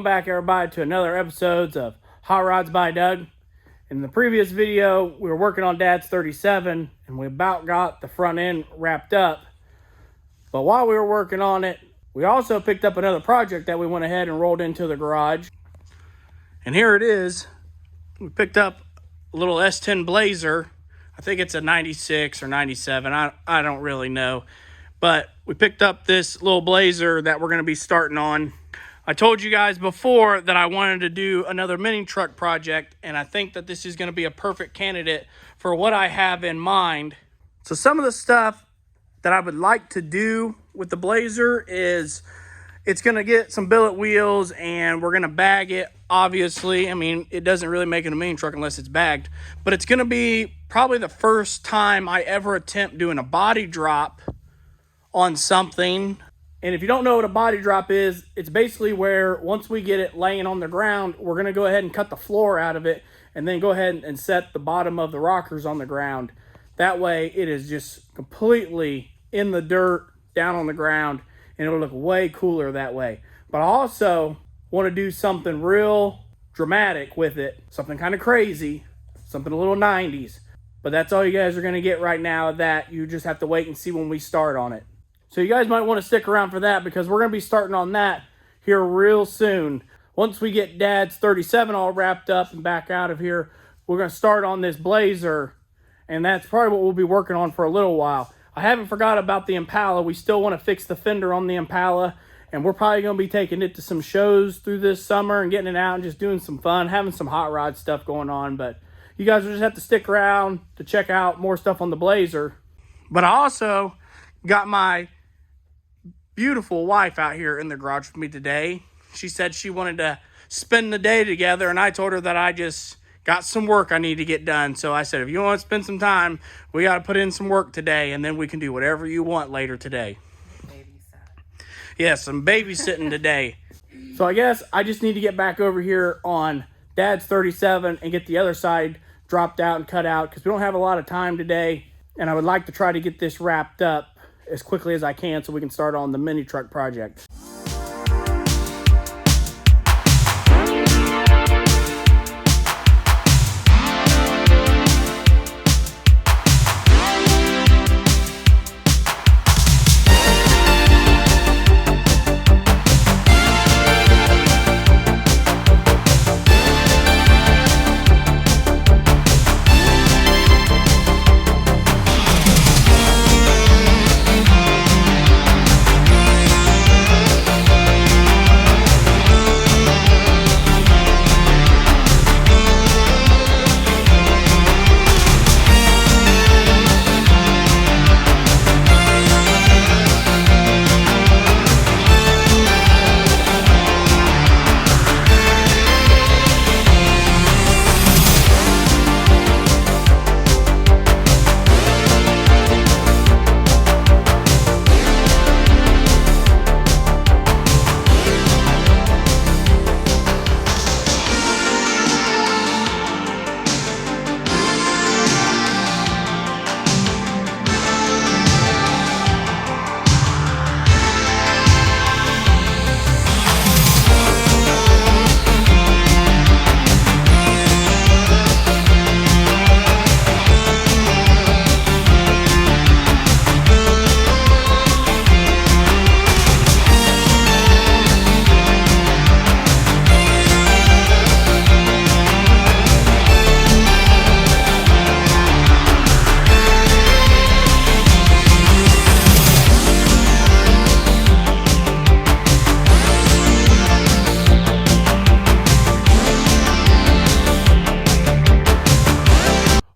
Welcome back, everybody, to another episode of Hot Rods by Doug. In the previous video, we were working on Dad's 37, and we about got the front end wrapped up. But while we were working on it, we also picked up another project that we went ahead and rolled into the garage. And here it is. We picked up a little S10 Blazer. I think it's a 96 or 97. I don't really know. But we picked up this little Blazer that we're going to be starting on. I told you guys before that I wanted to do another mini truck project, and I think that this is going to be a perfect candidate for what I have in mind. So some of the stuff that I would like to do with the Blazer is it's going to get some billet wheels, and we're going to bag it, obviously. I mean, it doesn't really make it a mini truck unless it's bagged, but it's going to be probably the first time I ever attempt doing a body drop on something. And if you don't know what a body drop is, it's basically where once we get it laying on the ground, we're going to go ahead and cut the floor out of it and then go ahead and set the bottom of the rockers on the ground. That way it is just completely in the dirt, down on the ground, and it'll look way cooler that way. But I also want to do something real dramatic with it, something kind of crazy, something a little 90s. But that's all you guys are going to get right now. That you just have to wait and see when we start on it. So you guys might want to stick around for that, because we're going to be starting on that here real soon. Once we get Dad's 37 all wrapped up and back out of here, we're going to start on this Blazer, and that's probably what we'll be working on for a little while. I haven't forgot about the Impala. We still want to fix the fender on the Impala, and we're probably going to be taking it to some shows through this summer and getting it out and just doing some fun, having some hot rod stuff going on. But you guys will just have to stick around to check out more stuff on the Blazer. But I also got my beautiful wife out here in the garage with me today. She said she wanted to spend the day together, and I told her that I just got some work I need to get done. So I said, if you want to spend some time, we got to put in some work today, and then we can do whatever you want later today. Babysit. Yeah, some babysitting today. So I guess I just need to get back over here on Dad's 37 and get the other side dropped out and cut out, because we don't have a lot of time today, and I would like to try to get this wrapped up as quickly as I can so we can start on the mini truck project.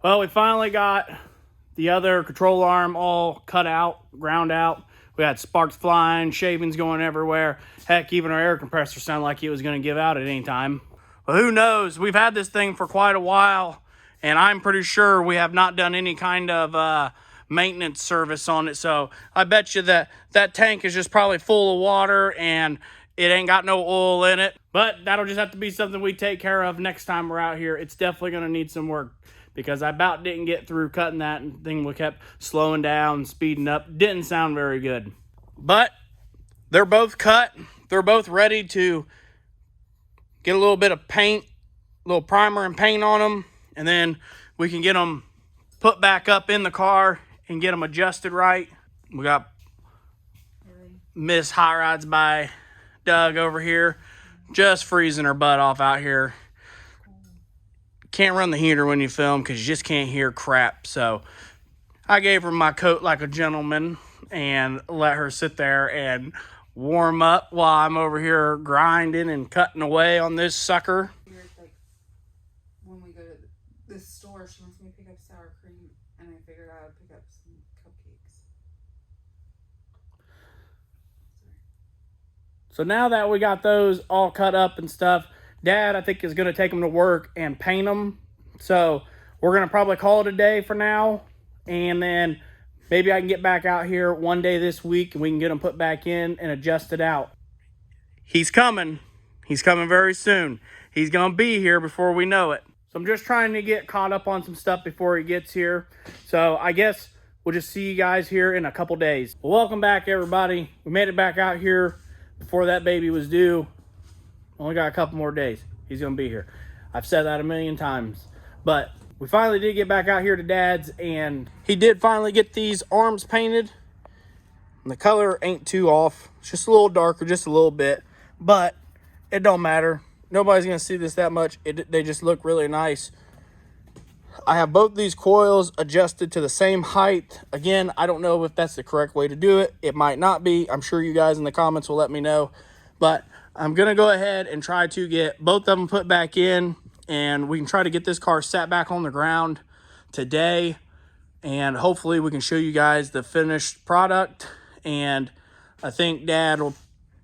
Well, we finally got the other control arm all cut out, ground out. We had sparks flying, shavings going everywhere. Heck, even our air compressor sounded like it was going to give out at any time. But who knows? We've had this thing for quite a while, and I'm pretty sure we have not done any kind of maintenance service on it. So I bet you that that tank is just probably full of water and it ain't got no oil in it. But that'll just have to be something we take care of next time we're out here. It's definitely going to need some work, because I about didn't get through cutting that, and thing kept slowing down, speeding up. Didn't sound very good. But they're both cut. They're both ready to get a little bit of paint, a little primer and paint on them, and then we can get them put back up in the car and get them adjusted right. We got Miss Hot Rods by Doug over here, just freezing her butt off out here. Can't run the heater when you film because you just can't hear crap. So I gave her my coat like a gentleman and let her sit there and warm up while I'm over here grinding and cutting away on this sucker. Like when we go to this store, she wants me to pick up sour cream, and I figured I would pick up some cupcakes. So now that we got those all cut up and stuff, Dad, I think, is going to take them to work and paint them. So we're going to probably call it a day for now. And then maybe I can get back out here one day this week and we can get them put back in and adjusted out. He's coming. He's coming very soon. He's going to be here before we know it. So I'm just trying to get caught up on some stuff before he gets here. So I guess we'll just see you guys here in a couple days. Well, welcome back, everybody. We made it back out here before that baby was due. Only got a couple more days. He's going to be here. I've said that a million times. But we finally did get back out here to Dad's, and he did finally get these arms painted. And the color ain't too off. It's just a little darker, just a little bit. But it don't matter. Nobody's going to see this that much. They just look really nice. I have both these coils adjusted to the same height. Again, I don't know if that's the correct way to do it. It might not be. I'm sure you guys in the comments will let me know. But I'm going to go ahead and try to get both of them put back in, and we can try to get this car sat back on the ground today, and hopefully we can show you guys the finished product. And I think Dad will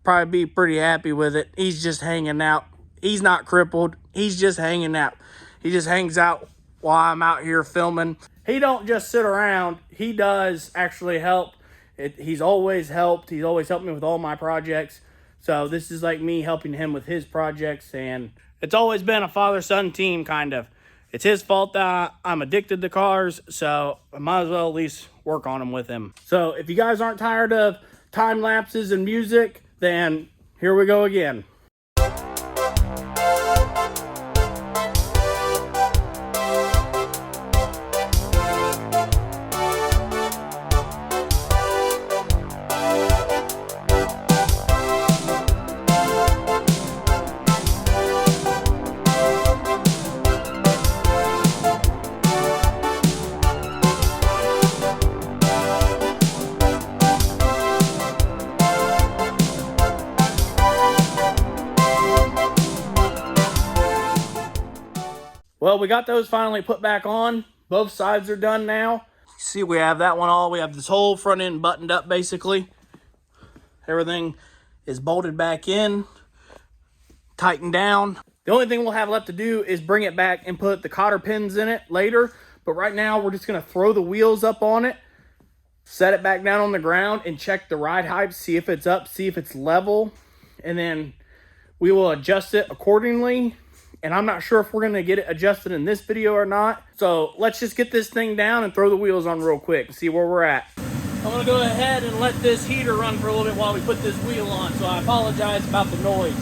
probably be pretty happy with it. He's just hanging out. He's not crippled. He's just hanging out. He just hangs out while I'm out here filming. He don't just sit around. He does actually help. He's always helped. He's always helped me with all my projects. So this is like me helping him with his projects, and it's always been a father-son team, kind of. It's his fault that I'm addicted to cars, so I might as well at least work on them with him. So if you guys aren't tired of time lapses and music, then here we go again. Well, we got those finally put back on. Both sides are done now. See, we have that one all. We have this whole front end buttoned up, basically. Everything is bolted back in, tightened down. The only thing we'll have left to do is bring it back and put the cotter pins in it later. But right now, we're just going to throw the wheels up on it, set it back down on the ground, and check the ride height, see if it's up, see if it's level. And then we will adjust it accordingly. And I'm not sure if we're going to get it adjusted in this video or not. So let's just get this thing down and throw the wheels on real quick and see where we're at. I'm going to go ahead and let this heater run for a little bit while we put this wheel on. So I apologize about the noise.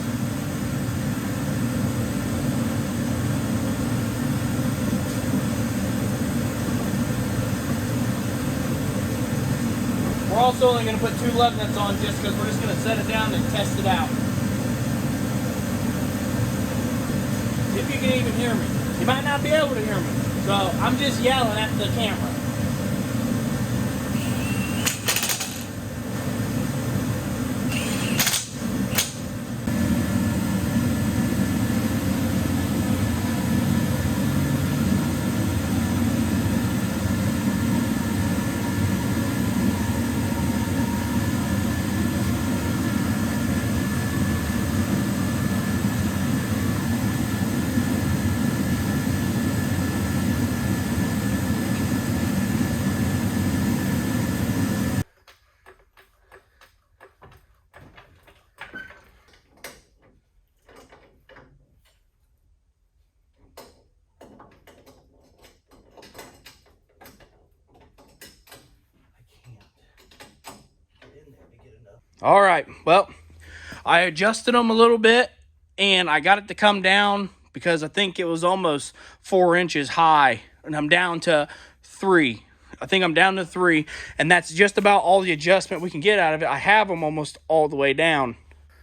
We're also only going to put 2 lug nuts on just because we're just going to set it down and test it out. If you can even hear me. You might not be able to hear me. So I'm just yelling at the camera. All right, well, I adjusted them a little bit, and I got it to come down because I think it was almost 4 inches high, and I'm down to 3. I think I'm down to 3, and that's just about all the adjustment we can get out of it. I have them almost all the way down.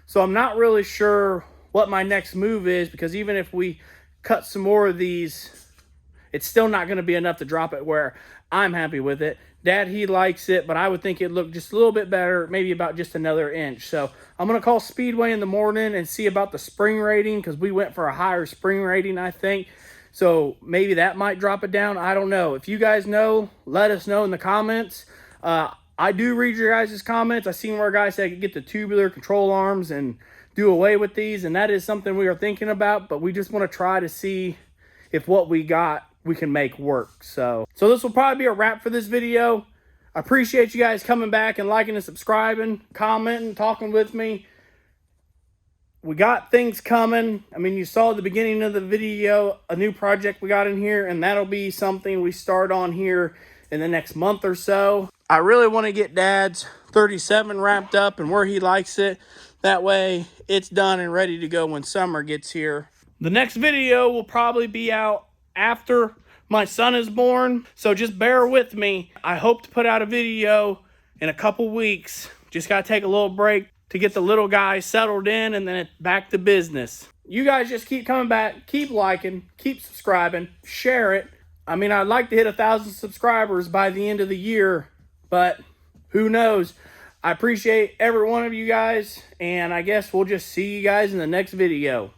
So I'm not really sure what my next move is, because even if we cut some more of these, it's still not going to be enough to drop it where I'm happy with it. Dad, he likes it, but I would think it'd look just a little bit better, maybe about just another inch. So I'm going to call Speedway in the morning and see about the spring rating, because we went for a higher spring rating, I think. So maybe that might drop it down. I don't know. If you guys know, let us know in the comments. I do read your guys' comments. I seen where guys said I could get the tubular control arms and do away with these, and that is something we are thinking about, but we just want to try to see if what we got we can make work. So this will probably be a wrap for this video. I appreciate you guys coming back and liking and subscribing, commenting, talking with me. We got things coming. I mean, you saw at the beginning of the video a new project we got in here, and that'll be something we start on here in the next month or so. I really want to get Dad's 37 wrapped up and where he likes it. That way it's done and ready to go when summer gets here. The next video will probably be out after my son is born, so just bear with me. I hope to put out a video in a couple weeks. Just gotta take a little break to get the little guy settled in, and then back to business. You guys just keep coming back, keep liking, keep subscribing, share it. I mean, I'd like to hit 1,000 subscribers by the end of the year, but who knows? I appreciate every one of you guys, and I guess we'll just see you guys in the next video.